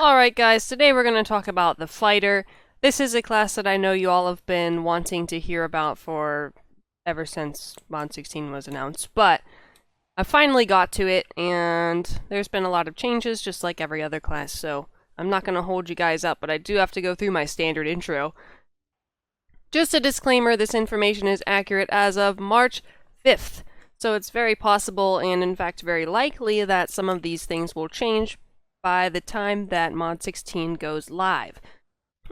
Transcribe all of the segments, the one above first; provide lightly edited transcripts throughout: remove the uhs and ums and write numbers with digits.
Alright guys, today we're going to talk about the fighter. This is a class that I know you all have been wanting to hear about for ever since Mod 16 was announced, but I finally got to it, and there's been a lot of changes just like every other class, so I'm not going to hold you guys up, but I do have to go through my standard intro. Just a disclaimer, this information is accurate as of March 5th, so it's very possible, and in fact very likely, that some of these things will change by the time that Mod 16 goes live.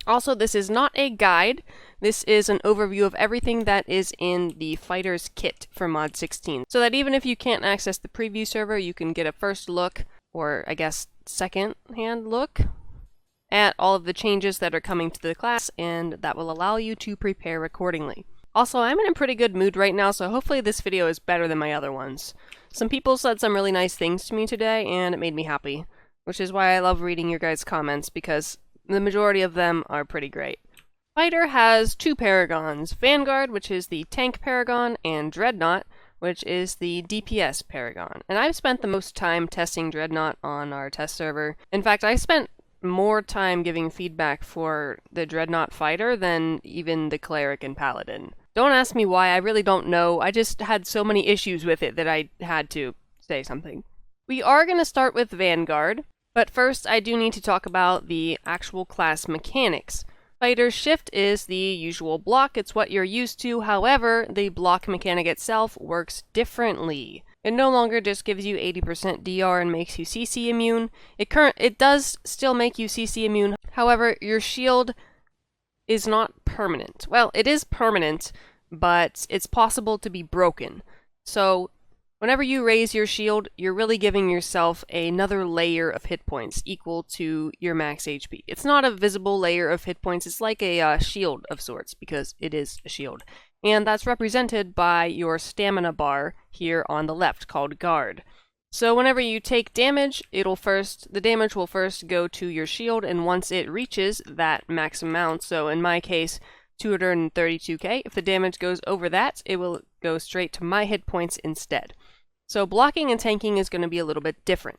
Also, this is not a guide. This is an overview of everything that is in the fighter's kit for Mod 16, so that even if you can't access the preview server, you can get a first look, or I guess second-hand look, at all of the changes that are coming to the class, and that will allow you to prepare accordingly. Also, I'm in a pretty good mood right now, so hopefully this video is better than my other ones. Some people said some really nice things to me today, and it made me happy, which is why I love reading your guys' comments, because the majority of them are pretty great. Fighter has two paragons, Vanguard, which is the tank paragon, and Dreadnought, which is the DPS paragon. And I've spent the most time testing Dreadnought on our test server. In fact, I spent more time giving feedback for the Dreadnought fighter than even the cleric and paladin. Don't ask me why, I really don't know. I just had so many issues with it that I had to say something. We are going to start with Vanguard, but first I do need to talk about the actual class mechanics. Fighter's shift is the usual block, it's what you're used to, however, the block mechanic itself works differently. It no longer just gives you 80% DR and makes you CC immune. It does still make you CC immune, however, your shield is not permanent. Well, it is permanent, but it's possible to be broken. So, whenever you raise your shield, you're really giving yourself another layer of hit points equal to your max HP. It's not a visible layer of hit points, it's like a shield of sorts, because it is a shield. And that's represented by your stamina bar here on the left, called guard. So whenever you take damage, the damage will first go to your shield, and once it reaches that max amount, so in my case, 232k, if the damage goes over that, it will go straight to my hit points instead. So blocking and tanking is going to be a little bit different.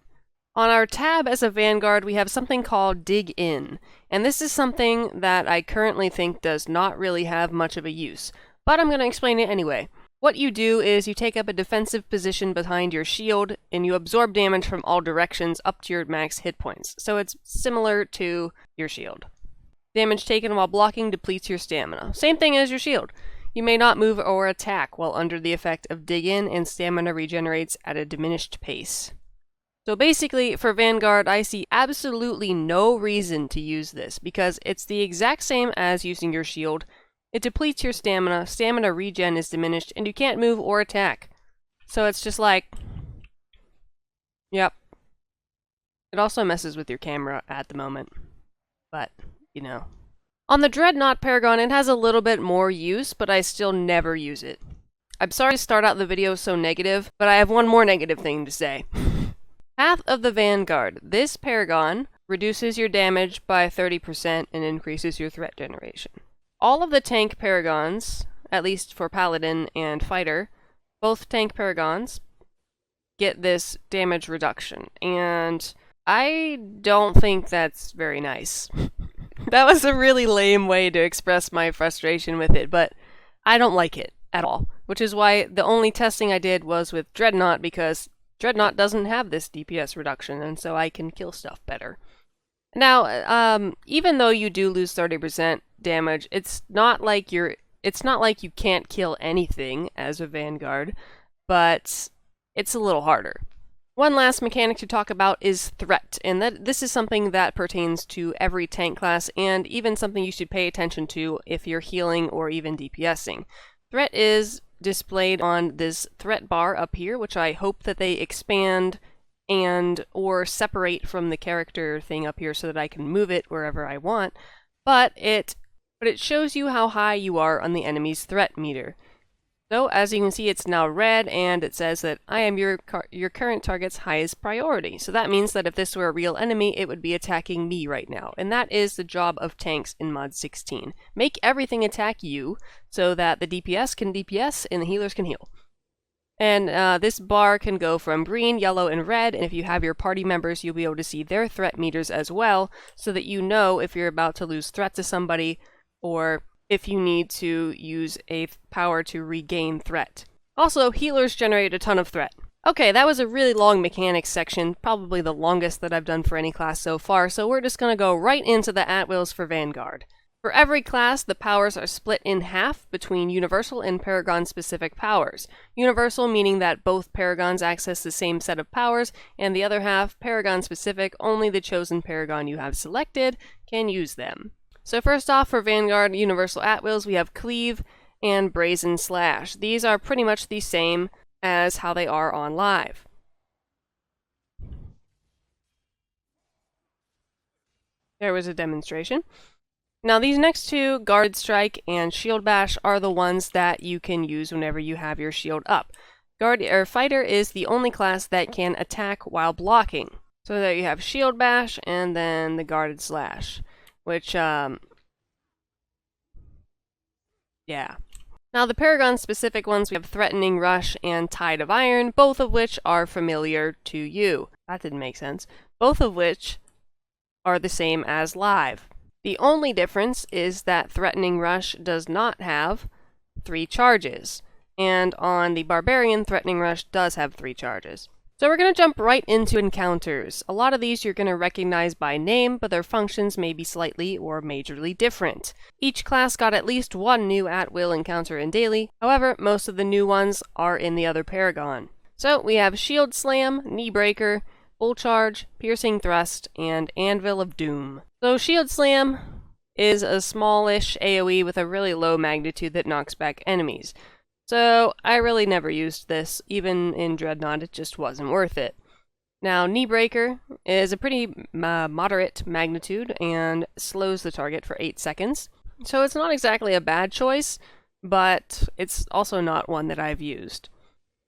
On our tab as a Vanguard, we have something called Dig In, and this is something that I currently think does not really have much of a use, but I'm going to explain it anyway. What you do is you take up a defensive position behind your shield, and you absorb damage from all directions up to your max hit points, so it's similar to your shield. Damage taken while blocking depletes your stamina. Same thing as your shield. You may not move or attack while under the effect of Dig In, and stamina regenerates at a diminished pace. So basically, for Vanguard, I see absolutely no reason to use this, because it's the exact same as using your shield. It depletes your stamina regen is diminished, and you can't move or attack. So it's just like, yep. It also messes with your camera at the moment, but, you know. On the Dreadnought Paragon, it has a little bit more use, but I still never use it. I'm sorry to start out the video so negative, but I have one more negative thing to say. Path of the Vanguard. This Paragon reduces your damage by 30% and increases your threat generation. All of the tank Paragons, at least for Paladin and Fighter, both tank Paragons get this damage reduction, and I don't think that's very nice. That was a really lame way to express my frustration with it, but I don't like it at all. Which is why the only testing I did was with Dreadnought, because Dreadnought doesn't have this DPS reduction, and so I can kill stuff better. Now, even though you do lose 30% damage, it's not like you can't kill anything as a Vanguard, but it's a little harder. One last mechanic to talk about is threat, and this is something that pertains to every tank class, and even something you should pay attention to if you're healing or even DPSing. Threat is displayed on this threat bar up here, which I hope that they expand and or separate from the character thing up here so that I can move it wherever I want, but it shows you how high you are on the enemy's threat meter. So, as you can see, it's now red, and it says that I am your current target's highest priority. So that means that if this were a real enemy, it would be attacking me right now. And that is the job of tanks in Mod 16. Make everything attack you, so that the DPS can DPS and the healers can heal. And this bar can go from green, yellow, and red, and if you have your party members, you'll be able to see their threat meters as well, so that you know if you're about to lose threat to somebody, or if you need to use a power to regain threat. Also, healers generate a ton of threat. Okay, that was a really long mechanics section, probably the longest that I've done for any class so far, so we're just going to go right into the at-wills for Vanguard. For every class, the powers are split in half between Universal and Paragon-specific powers. Universal meaning that both Paragons access the same set of powers, and the other half, Paragon-specific, only the chosen Paragon you have selected can use them. So first off, for Vanguard Universal at-wills, we have Cleave and Brazen Slash. These are pretty much the same as how they are on live. There was a demonstration. Now these next two, Guard Strike and Shield Bash, are the ones that you can use whenever you have your shield up. Fighter is the only class that can attack while blocking. So there you have Shield Bash and then the Guarded Slash, which, yeah. Now the Paragon-specific ones, we have Threatening Rush and Tide of Iron, both of which are familiar to you. That didn't make sense. Both of which are the same as live. The only difference is that Threatening Rush does not have 3 charges, and on the Barbarian, Threatening Rush does have 3 charges. So we're going to jump right into encounters. A lot of these you're going to recognize by name, but their functions may be slightly or majorly different. Each class got at least one new at-will encounter in daily, however, most of the new ones are in the other Paragon. So we have Shield Slam, Knee Breaker, Full Charge, Piercing Thrust, and Anvil of Doom. So Shield Slam is a smallish AoE with a really low magnitude that knocks back enemies. So I really never used this, even in Dreadnought, it just wasn't worth it. Now Knee Breaker is a pretty moderate magnitude and slows the target for 8 seconds. So it's not exactly a bad choice, but it's also not one that I've used.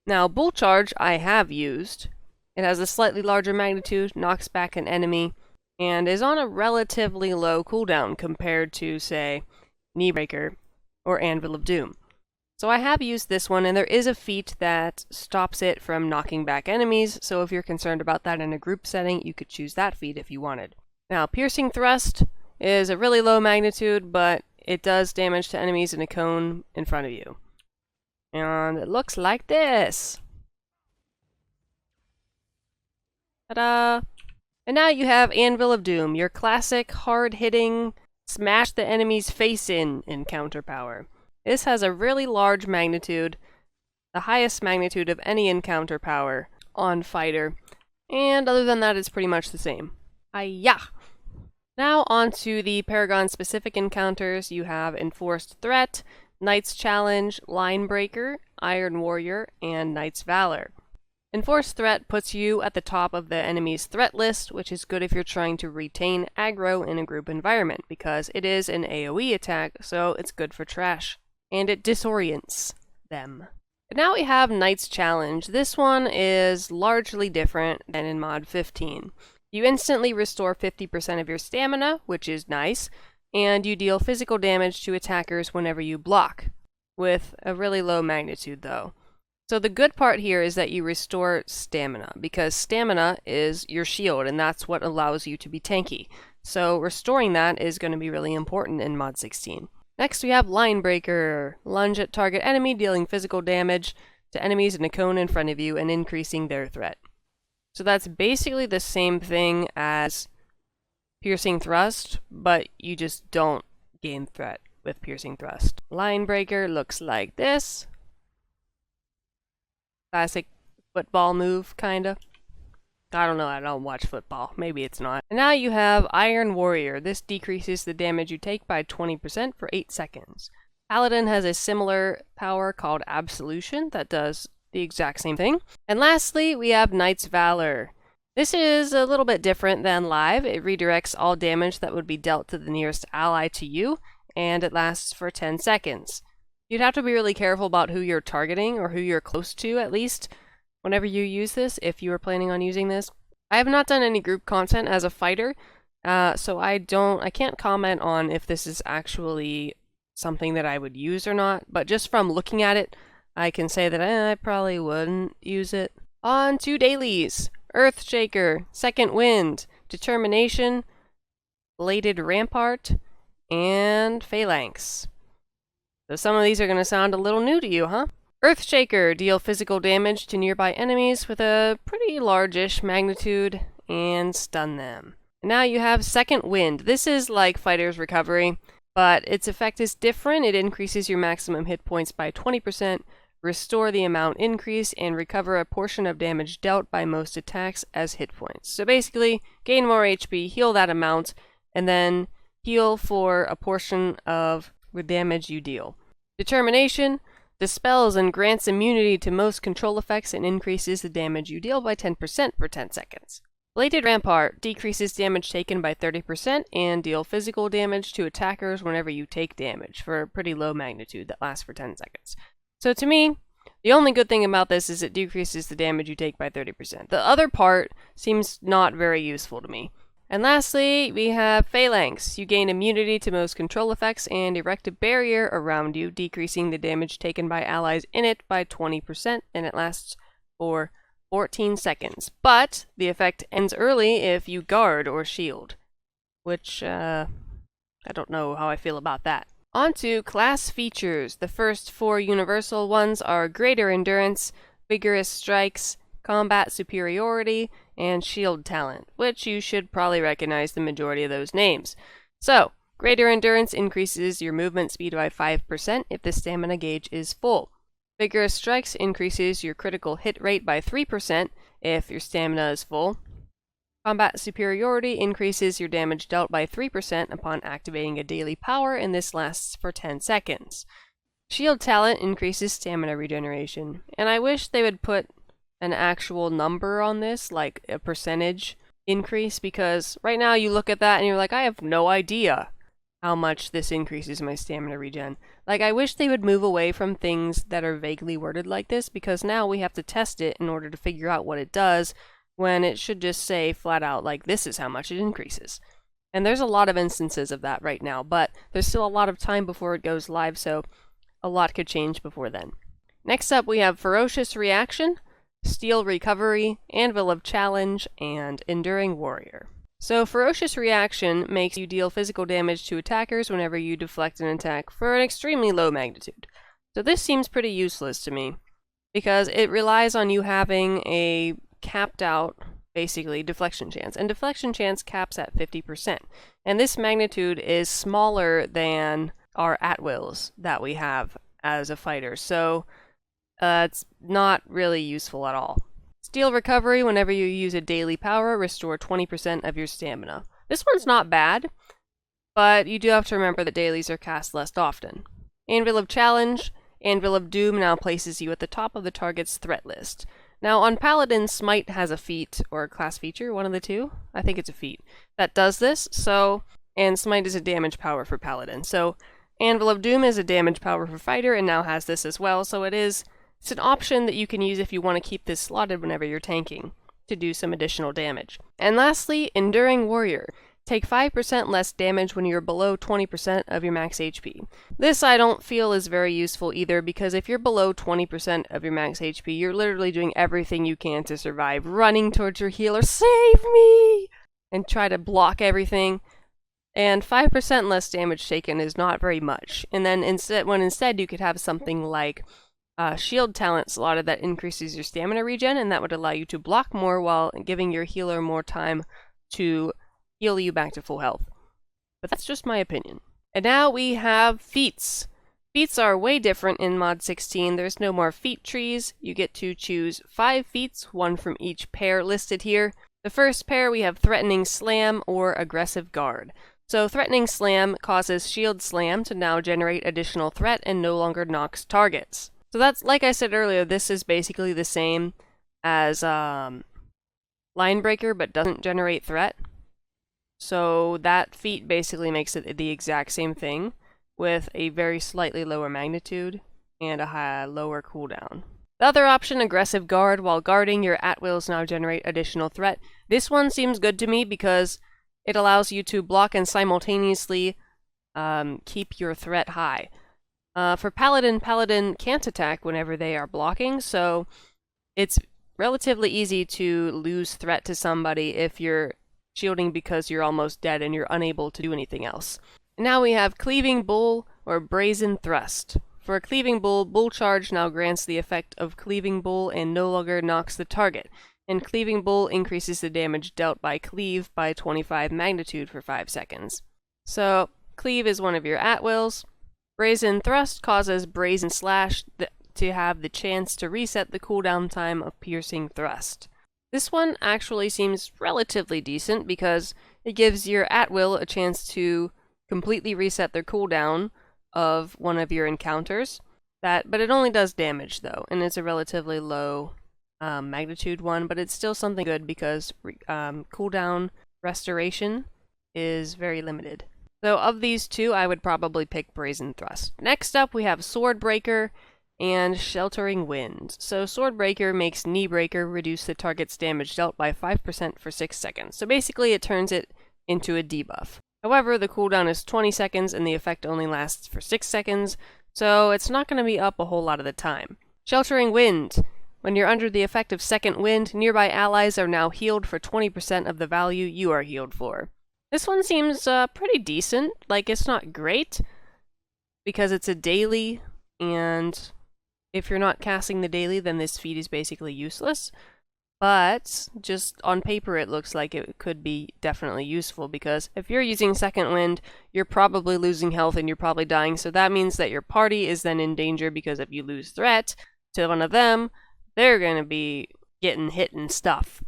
Now Bull Charge I have used. It has a slightly larger magnitude, knocks back an enemy, and is on a relatively low cooldown compared to, say, Knee Breaker or Anvil of Doom. So I have used this one, and there is a feat that stops it from knocking back enemies, so if you're concerned about that in a group setting, you could choose that feat if you wanted. Now, Piercing Thrust is a really low magnitude, but it does damage to enemies in a cone in front of you. And it looks like this! Ta-da! And now you have Anvil of Doom, your classic, hard-hitting, smash the enemy's face in encounter power. This has a really large magnitude, the highest magnitude of any encounter power on Fighter, and other than that it's pretty much the same. Hi-ya! Now on to the Paragon-specific encounters. You have Enforced Threat, Knight's Challenge, Line Breaker, Iron Warrior, and Knight's Valor. Enforced Threat puts you at the top of the enemy's threat list, which is good if you're trying to retain aggro in a group environment, because it is an AoE attack, so it's good for trash. And it disorients them. But now we have Knight's Challenge. This one is largely different than in Mod 15. You instantly restore 50% of your stamina, which is nice, and you deal physical damage to attackers whenever you block, with a really low magnitude though. So the good part here is that you restore stamina, because stamina is your shield, and that's what allows you to be tanky. So restoring that is going to be really important in Mod 16. Next we have Line Breaker. Lunge at target enemy, dealing physical damage to enemies in a cone in front of you and increasing their threat. So that's basically the same thing as Piercing Thrust, but you just don't gain threat with Piercing Thrust. Line Breaker looks like this. Classic football move, kinda. I don't know, I don't watch football. Maybe it's not. And now you have Iron Warrior. This decreases the damage you take by 20% for 8 seconds. Paladin has a similar power called Absolution that does the exact same thing. And lastly, we have Knight's Valor. This is a little bit different than live. It redirects all damage that would be dealt to the nearest ally to you, and it lasts for 10 seconds. You'd have to be really careful about who you're targeting, or who you're close to at least, whenever you use this, if you are planning on using this. I have not done any group content as a fighter, so I can't comment on if this is actually something that I would use or not, but just from looking at it, I can say that I probably wouldn't use it. On to dailies. Earthshaker, Second Wind, Determination, Bladed Rampart, and Phalanx. So some of these are going to sound a little new to you, huh? Earthshaker, deal physical damage to nearby enemies with a pretty largish magnitude and stun them. And now you have Second Wind. This is like Fighter's Recovery, but its effect is different. It increases your maximum hit points by 20%, restore the amount increased, and recover a portion of damage dealt by most attacks as hit points. So basically, gain more HP, heal that amount, and then heal for a portion of the damage you deal. Determination, dispels and grants immunity to most control effects and increases the damage you deal by 10% for 10 seconds. Bladed Rampart, decreases damage taken by 30% and deal physical damage to attackers whenever you take damage for a pretty low magnitude that lasts for 10 seconds. So to me, the only good thing about this is it decreases the damage you take by 30%. The other part seems not very useful to me. And lastly, we have Phalanx. You gain immunity to most control effects and erect a barrier around you, decreasing the damage taken by allies in it by 20%, and it lasts for 14 seconds. But the effect ends early if you guard or shield, which, I don't know how I feel about that. On to class features. The first 4 universal ones are Greater Endurance, Vigorous Strikes, Combat Superiority, and Shield Talent, which you should probably recognize the majority of those names. So, Greater Endurance increases your movement speed by 5% if the stamina gauge is full. Vigorous Strikes increases your critical hit rate by 3% if your stamina is full. Combat Superiority increases your damage dealt by 3% upon activating a daily power, and this lasts for 10 seconds. Shield Talent increases stamina regeneration, and I wish they would put an actual number on this, like a percentage increase, because right now you look at that and you're like, I have no idea how much this increases my stamina regen. Like, I wish they would move away from things that are vaguely worded like this, because now we have to test it in order to figure out what it does, when it should just say flat out, like, this is how much it increases. And there's a lot of instances of that right now, but there's still a lot of time before it goes live, so a lot could change before then. Next up, we have Ferocious Reaction, Steel Recovery, Anvil of Challenge, and Enduring Warrior. So Ferocious Reaction makes you deal physical damage to attackers whenever you deflect an attack for an extremely low magnitude. So this seems pretty useless to me, because it relies on you having a capped out, basically, deflection chance. And deflection chance caps at 50%. And this magnitude is smaller than our at-wills that we have as a fighter. So it's not really useful at all. Steel Recovery, whenever you use a daily power, restore 20% of your stamina. This one's not bad, but you do have to remember that dailies are cast less often. Anvil of Challenge, Anvil of Doom now places you at the top of the target's threat list. Now, on Paladin, Smite has a feat, or a class feature, one of the two. I think it's a feat that does this, and Smite is a damage power for Paladin. So, Anvil of Doom is a damage power for Fighter, and now has this as well, so it's an option that you can use if you want to keep this slotted whenever you're tanking, to do some additional damage. And lastly, Enduring Warrior. Take 5% less damage when you're below 20% of your max HP. This I don't feel is very useful either, because if you're below 20% of your max HP, you're literally doing everything you can to survive, running towards your healer, save me! And try to block everything. And 5% less damage taken is not very much. And then instead you could have something like Shield Talent slotted that increases your stamina regen, and that would allow you to block more while giving your healer more time to heal you back to full health. But that's just my opinion. And now we have feats. Feats are way different in Mod 16. There's no more feat trees. You get to choose 5 feats, one from each pair listed here. The first pair we have Threatening Slam or Aggressive Guard. So Threatening Slam causes Shield Slam to now generate additional threat and no longer knocks targets. So that's, like I said earlier, this is basically the same as Line Breaker, but doesn't generate threat. So that feat basically makes it the exact same thing, with a very slightly lower magnitude and a lower cooldown. The other option, Aggressive Guard, while guarding, your at-wills now generate additional threat. This one seems good to me because it allows you to block and simultaneously keep your threat high. For Paladin, Paladin can't attack whenever they are blocking, so it's relatively easy to lose threat to somebody if you're shielding because you're almost dead and you're unable to do anything else. Now we have Cleaving Bull or Brazen Thrust. For a Cleaving Bull, Bull Charge now grants the effect of Cleaving Bull and no longer knocks the target. And Cleaving Bull increases the damage dealt by Cleave by 25 magnitude for 5 seconds. So, Cleave is one of your at-wills. Brazen Thrust causes Brazen Slash to have the chance to reset the cooldown time of Piercing Thrust. This one actually seems relatively decent because it gives your at-will a chance to completely reset their cooldown of one of your encounters. But it only does damage though, and it's a relatively low magnitude one, but it's still something good because cooldown restoration is very limited. So of these two, I would probably pick Brazen Thrust. Next up, we have Swordbreaker and Sheltering Wind. So Swordbreaker makes Kneebreaker reduce the target's damage dealt by 5% for 6 seconds. So basically it turns it into a debuff. However, the cooldown is 20 seconds and the effect only lasts for 6 seconds, so it's not going to be up a whole lot of the time. Sheltering Wind. When you're under the effect of Second Wind, nearby allies are now healed for 20% of the value you are healed for. This one seems pretty decent. Like, it's not great because it's a daily, and if you're not casting the daily, then this feat is basically useless. But just on paper, it looks like it could be definitely useful because if you're using Second Wind, you're probably losing health and you're probably dying. So that means that your party is then in danger because if you lose threat to one of them, they're going to be getting hit and stuff.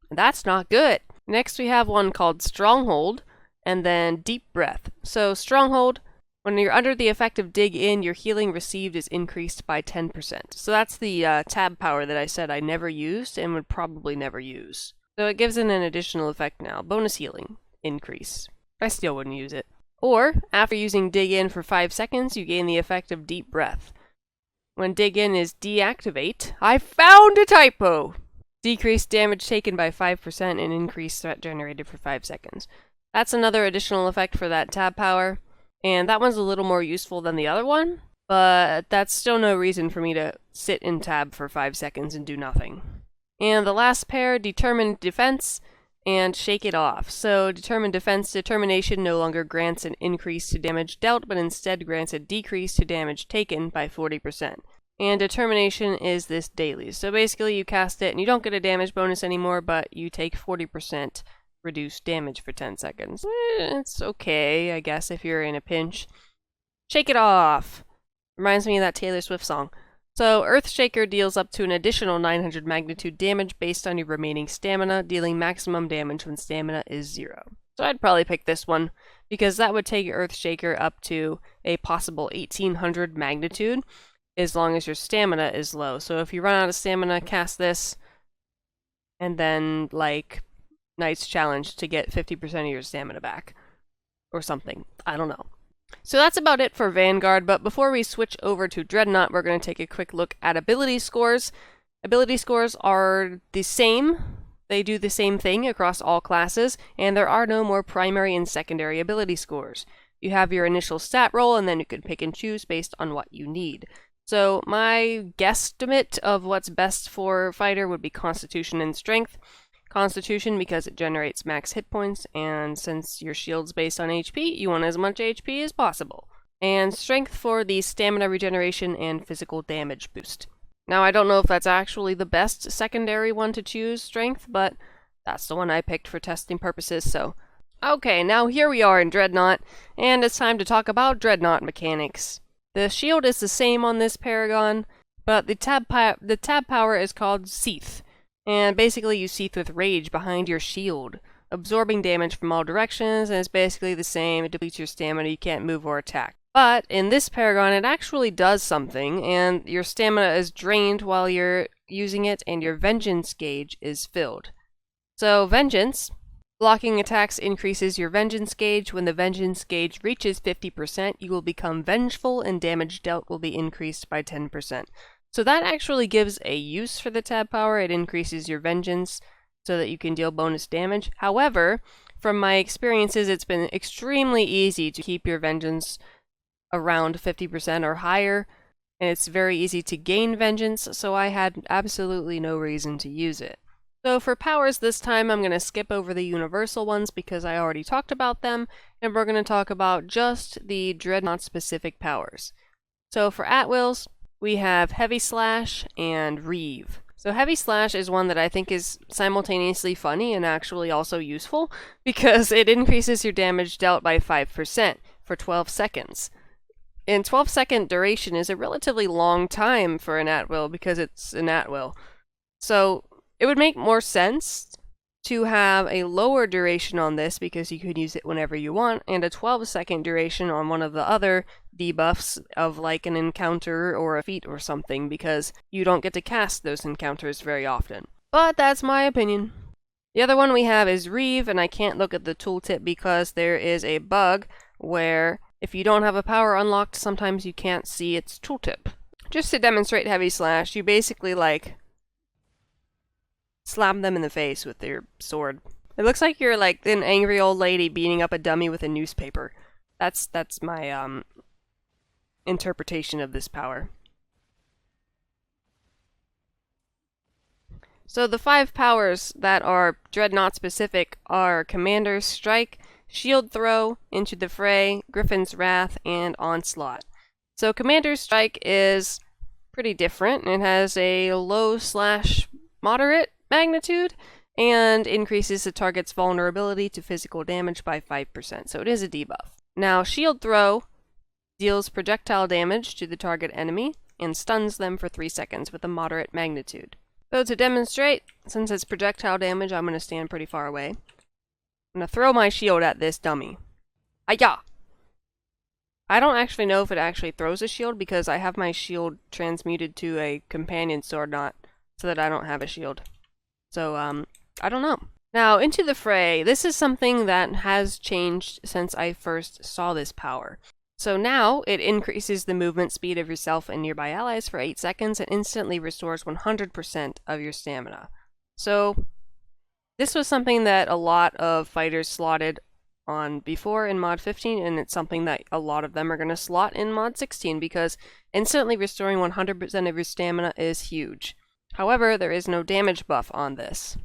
That's not good. Next, we have one called Stronghold and then Deep Breath. So Stronghold, when you're under the effect of Dig In, your healing received is increased by 10%. So that's the tab power that I said I never used and would probably never use. So it gives it an additional effect now. Bonus healing increase. I still wouldn't use it. Or, after using Dig In for 5 seconds, you gain the effect of Deep Breath. When Dig In is deactivate, I found a typo! Decrease damage taken by 5% and increase threat generated for 5 seconds. That's another additional effect for that tab power. And that one's a little more useful than the other one, but that's still no reason for me to sit in tab for 5 seconds and do nothing. And the last pair, Determined Defense and Shake It Off. So Determined Defense, Determination no longer grants an increase to damage dealt, but instead grants a decrease to damage taken by 40%. And Determination is this daily. So basically you cast it and you don't get a damage bonus anymore, but you take 40% reduced damage for 10 seconds. It's okay, I guess, if you're in a pinch. Shake It Off! Reminds me of that Taylor Swift song. So, Earthshaker deals up to an additional 900 magnitude damage based on your remaining stamina, dealing maximum damage when stamina is 0. So I'd probably pick this one, because that would take Earthshaker up to a possible 1800 magnitude, as long as your stamina is low. So if you run out of stamina, cast this, and then, like, Knight's Challenge to get 50% of your stamina back. Or something. I don't know. So that's about it for Vanguard, but before we switch over to Dreadnought, we're going to take a quick look at ability scores. Ability scores are the same. They do the same thing across all classes, and there are no more primary and secondary ability scores. You have your initial stat roll, and then you can pick and choose based on what you need. So my guesstimate of what's best for fighter would be Constitution and Strength. Constitution because it generates max hit points, and since your shield's based on HP, you want as much HP as possible. And Strength for the stamina regeneration and physical damage boost. Now I don't know if that's actually the best secondary one to choose, Strength, but that's the one I picked for testing purposes, so. Okay, now here we are in Dreadnought, and it's time to talk about Dreadnought Mechanics. The shield is the same on this Paragon, but the tab power is called Seath. And basically you seethe with rage behind your shield, absorbing damage from all directions, and it's basically the same. It depletes your stamina, you can't move or attack. But in this Paragon, it actually does something, and your stamina is drained while you're using it, and your Vengeance gauge is filled. So Vengeance, blocking attacks increases your Vengeance gauge. When the Vengeance gauge reaches 50%, you will become vengeful, and damage dealt will be increased by 10%. So that actually gives a use for the tab power. It increases your Vengeance so that you can deal bonus damage. However, from my experiences, it's been extremely easy to keep your Vengeance around 50% or higher, and it's very easy to gain vengeance, so I had absolutely no reason to use it. So for powers this time, I'm going to skip over the universal ones because I already talked about them, and we're going to talk about just the Dreadnought-specific powers. So for at-wills, we have Heavy Slash and Reeve. So Heavy Slash is one that I think is simultaneously funny and actually also useful, because it increases your damage dealt by 5% for 12 seconds. And 12-second duration is a relatively long time for an at-will because it's an at-will. So it would make more sense to have a lower duration on this because you could use it whenever you want, and a 12-second duration on one of the other debuffs of like an encounter or a feat or something, because you don't get to cast those encounters very often. But that's my opinion. The other one we have is Reeve, and I can't look at the tooltip because there is a bug where if you don't have a power unlocked, sometimes you can't see its tooltip. Just to demonstrate Heavy Slash, you basically like slap them in the face with your sword. It looks like you're like an angry old lady beating up a dummy with a newspaper. That's my interpretation of this power. So the 5 powers that are Dreadnought specific are Commander's Strike, Shield Throw, Into the Fray, Griffin's Wrath, and Onslaught. So Commander's Strike is pretty different. It has a low/moderate magnitude and increases the target's vulnerability to physical damage by 5%, so it is a debuff. Now, Shield Throw deals projectile damage to the target enemy and stuns them for 3 seconds with a moderate magnitude. So to demonstrate, since it's projectile damage, I'm going to stand pretty far away. I'm going to throw my shield at this dummy. Hi-ya! I don't actually know if it actually throws a shield because I have my shield transmuted to a companion sword knot so that I don't have a shield. So, I don't know. Now, Into the Fray. This is something that has changed since I first saw this power. So now, it increases the movement speed of yourself and nearby allies for 8 seconds and instantly restores 100% of your stamina. So, this was something that a lot of fighters slotted on before in Mod 15, and it's something that a lot of them are going to slot in Mod 16 because instantly restoring 100% of your stamina is huge. However, there is no damage buff on this.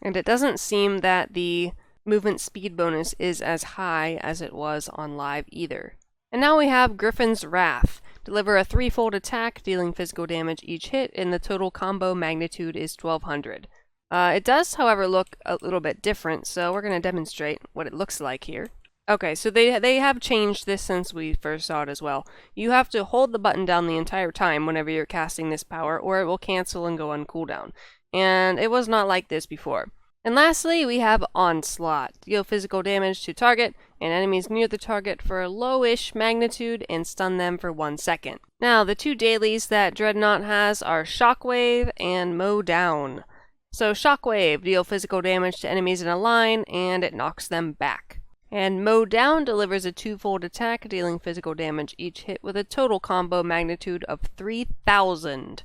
And it doesn't seem that the movement speed bonus is as high as it was on live either. And now we have Griffin's Wrath. Deliver a 3-fold attack, dealing physical damage each hit, and the total combo magnitude is 1200. It does, however, look a little bit different, so we're going to demonstrate what it looks like here. Okay, so they have changed this since we first saw it as well. You have to hold the button down the entire time whenever you're casting this power, or it will cancel and go on cooldown. And it was not like this before. And lastly, we have Onslaught. Deal physical damage to target and enemies near the target for a lowish magnitude and stun them for 1 second. Now, the 2 dailies that Dreadnought has are Shockwave and Mow Down. So Shockwave, deal physical damage to enemies in a line, and it knocks them back. And Mow Down delivers a 2-fold attack, dealing physical damage each hit with a total combo magnitude of 3000,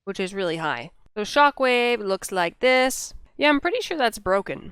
which is really high. So Shockwave looks like this. Yeah, I'm pretty sure that's broken.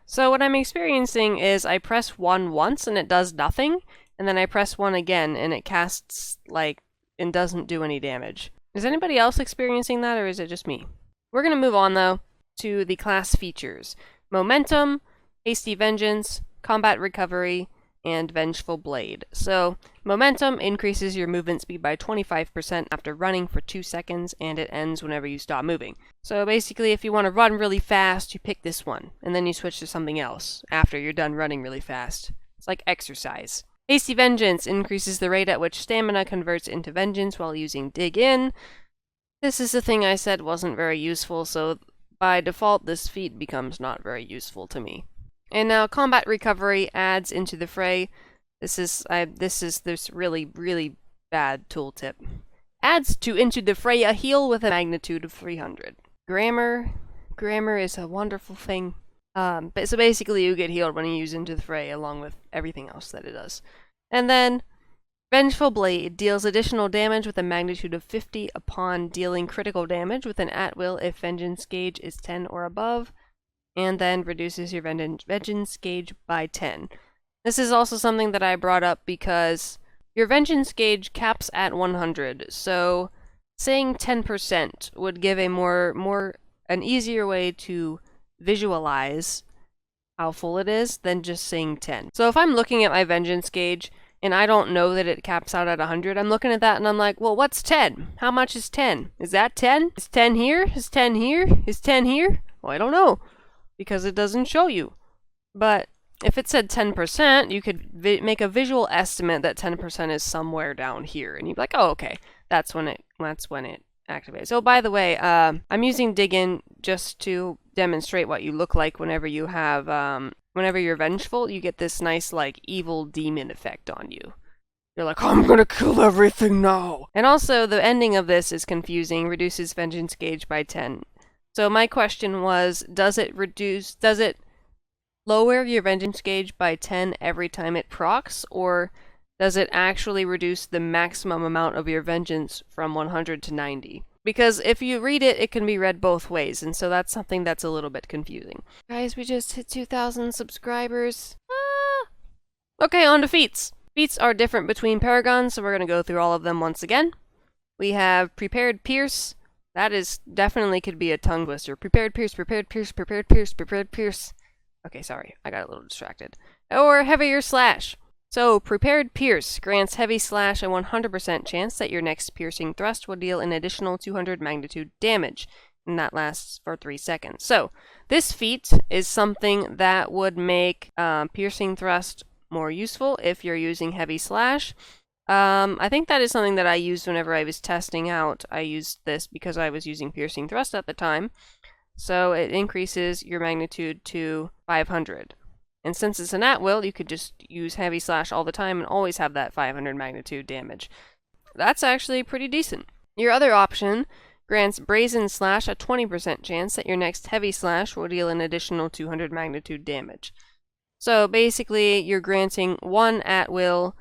So what I'm experiencing is I press 1 once and it does nothing, and then I press 1 again and it casts, like, and doesn't do any damage. Is anybody else experiencing that, or is it just me? We're going to move on, though, to the class features. Momentum, Hasty Vengeance, Combat Recovery, and Vengeful Blade. So, Momentum increases your movement speed by 25% after running for 2 seconds, and it ends whenever you stop moving. So basically, if you want to run really fast, you pick this one, and then you switch to something else after you're done running really fast. It's like exercise. Hasty Vengeance increases the rate at which stamina converts into vengeance while using Dig In. This is the thing I said wasn't very useful, so by default this feat becomes not very useful to me. And now Combat Recovery adds Into the Fray. This is this really, really bad tooltip. Adds to Into the Fray a heal with a magnitude of 300. Grammar is a wonderful thing. So basically you get healed when you use Into the Fray along with everything else that it does. And then Vengeful Blade deals additional damage with a magnitude of 50 upon dealing critical damage with an at-will if vengeance gauge is 10 or above, and then reduces your vengeance gauge by 10. This is also something that I brought up because your vengeance gauge caps at 100, so saying 10% would give a an easier way to visualize how full it is than just saying 10. So if I'm looking at my vengeance gauge and I don't know that it caps out at 100, I'm looking at that and I'm like, well, what's 10? How much is 10? Is that 10? Is 10 here? Is 10 here? Is 10 here? Well, I don't know, because it doesn't show you. But if it said 10%, you could make a visual estimate that 10% is somewhere down here, and you'd be like, oh, okay, that's when it activates. Oh, by the way, I'm using Dig In just to demonstrate what you look like whenever you have, whenever you're vengeful. You get this nice, like, evil demon effect on you. You're like, oh, I'm gonna kill everything now! And also, the ending of this is confusing, reduces vengeance gauge by 10. So my question was, does it lower your vengeance gauge by 10 every time it procs, or does it actually reduce the maximum amount of your vengeance from 100 to 90? Because if you read it, it can be read both ways, and so that's something that's a little bit confusing. Guys, we just hit 2,000 subscribers. Okay, on to feats. Feats are different between paragons, so we're going to go through all of them once again. We have Prepared Pierce. That is definitely could be a tongue twister. Prepared Pierce, Prepared Pierce, Prepared Pierce, Prepared Pierce. Okay, sorry, I got a little distracted. Or Heavier Slash. So, Prepared Pierce grants Heavy Slash a 100% chance that your next piercing thrust will deal an additional 200 magnitude damage, and that lasts for 3 seconds. So, this feat is something that would make piercing thrust more useful if you're using Heavy Slash. I think that is something that I used whenever I was testing out. I used this because I was using piercing thrust at the time. So, it increases your magnitude to 500. And since it's an at-will, you could just use Heavy Slash all the time and always have that 500 magnitude damage. That's actually pretty decent. Your other option grants Brazen Slash a 20% chance that your next Heavy Slash will deal an additional 200 magnitude damage. So basically, you're granting one at-will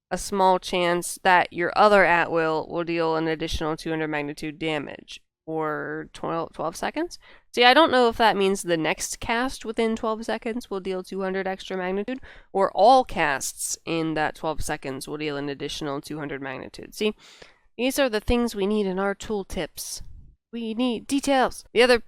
a small chance that your other at-will deal an additional 200 magnitude damage. For 12 seconds? See, I don't know if that means the next cast within 12 seconds will deal 200 extra magnitude, or all casts in that 12 seconds will deal an additional 200 magnitude. See, these are the things we need in our tooltips. We need details. The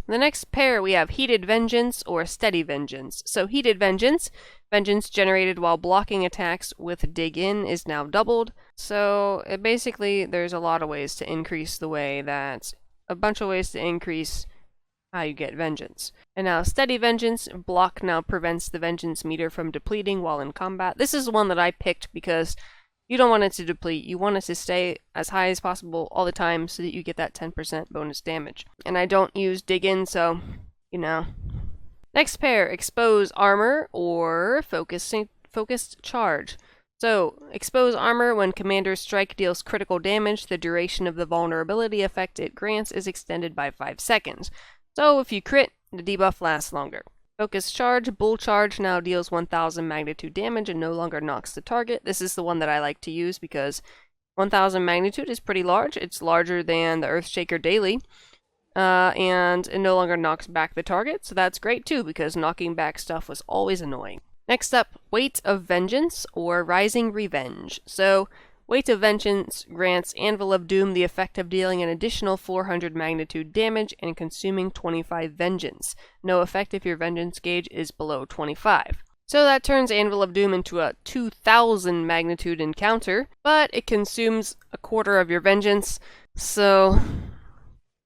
next pair we have Heated Vengeance or Steady Vengeance. So Heated Vengeance, vengeance generated while blocking attacks with Dig In is now doubled. So basically there's a lot of ways to increase a bunch of ways to increase how you get vengeance. And now Steady Vengeance, block now prevents the vengeance meter from depleting while in combat. This is one that I picked because you don't want it to deplete. You want it to stay as high as possible all the time so that you get that 10% bonus damage. And I don't use Dig In, so, you know. Next pair, Expose Armor or Focused Charge. So, Expose Armor, when Commander's Strike deals critical damage, the duration of the vulnerability effect it grants is extended by 5 seconds. So, if you crit, the debuff lasts longer. Focused Charge, Bull Charge now deals 1000 magnitude damage and no longer knocks the target. This is the one that I like to use because 1000 magnitude is pretty large. It's larger than the Earthshaker Daily. And it no longer knocks back the target, so that's great too because knocking back stuff was always annoying. Next up, Weight of Vengeance or Rising Revenge. So, Weight of Vengeance grants Anvil of Doom the effect of dealing an additional 400 magnitude damage and consuming 25 vengeance. No effect if your vengeance gauge is below 25. So that turns Anvil of Doom into a 2000 magnitude encounter, but it consumes a quarter of your vengeance, so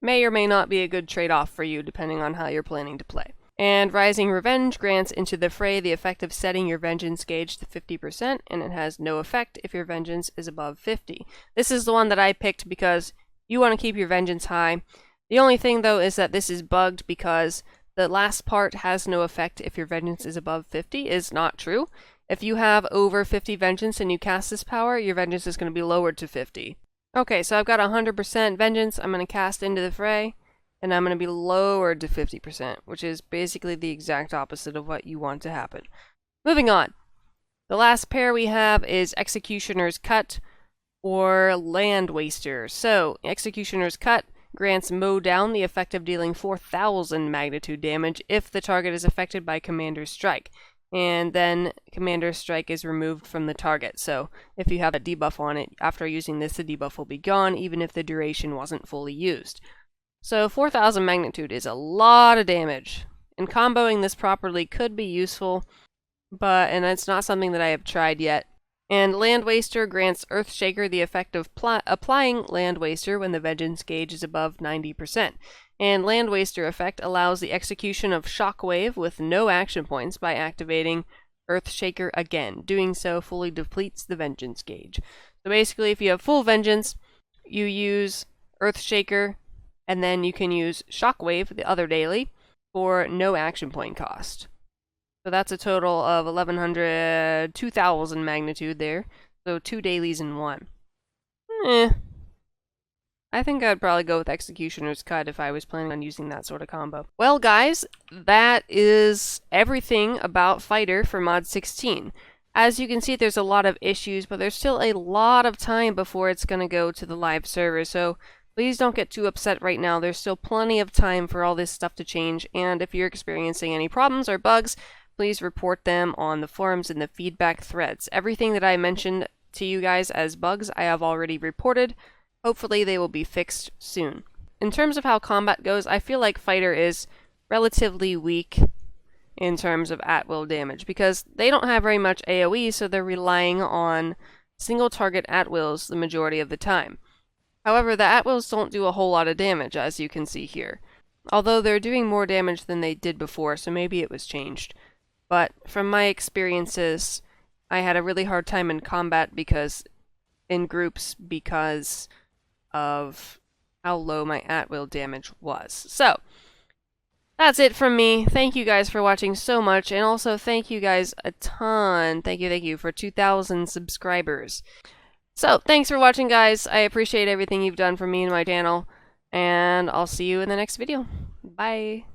may or may not be a good trade-off for you depending on how you're planning to play. And Rising Revenge grants Into the Fray the effect of setting your vengeance gauge to 50%, and it has no effect if your vengeance is above 50. This is the one that I picked because you want to keep your vengeance high. The only thing, though, is that this is bugged because the last part has no effect if your vengeance is above 50 is not true. If you have over 50 vengeance and you cast this power, your vengeance is going to be lowered to 50. Okay, so I've got 100% vengeance. I'm going to cast Into the Fray. And I'm going to be lowered to 50%, which is basically the exact opposite of what you want to happen. Moving on. The last pair we have is Executioner's Cut or Land Waster. So, Executioner's Cut grants Mow Down the effect of dealing 4000 magnitude damage if the target is affected by Commander's Strike. and then Commander's Strike is removed from the target. So if you have a debuff on it, after using this, the debuff will be gone, even if the duration wasn't fully used. So 4000 magnitude is a lot of damage, and comboing this properly could be useful, and it's not something that I have tried yet. And Land Waster grants Earthshaker the effect of applying Land Waster when the Vengeance gauge is above 90%. And Land Waster effect allows the execution of Shockwave with no action points by activating Earthshaker again. Doing so fully depletes the Vengeance gauge. So basically, if you have full Vengeance, you use Earthshaker, and then you can use Shockwave, the other daily, for no action point cost. So that's a total of 2,000 magnitude there. So 2 dailies in 1. I think I'd probably go with Executioner's Cut if I was planning on using that sort of combo. Well, guys, that is everything about Fighter for Mod 16. As you can see, there's a lot of issues, but there's still a lot of time before it's going to go to the live server, so please don't get too upset right now. There's still plenty of time for all this stuff to change, and if you're experiencing any problems or bugs, please report them on the forums and the feedback threads. Everything that I mentioned to you guys as bugs, I have already reported. Hopefully they will be fixed soon. In terms of how combat goes, I feel like Fighter is relatively weak in terms of at-will damage, because they don't have very much AoE, so they're relying on single target at-wills the majority of the time. However, the at-wills don't do a whole lot of damage, as you can see here. Although they're doing more damage than they did before, so maybe it was changed. But from my experiences, I had a really hard time in combat in groups because of how low my at-will damage was. So, that's it from me. Thank you guys for watching so much, and also thank you guys a ton. Thank you for 2,000 subscribers. So, thanks for watching, guys. I appreciate everything you've done for me and my channel, and I'll see you in the next video. Bye.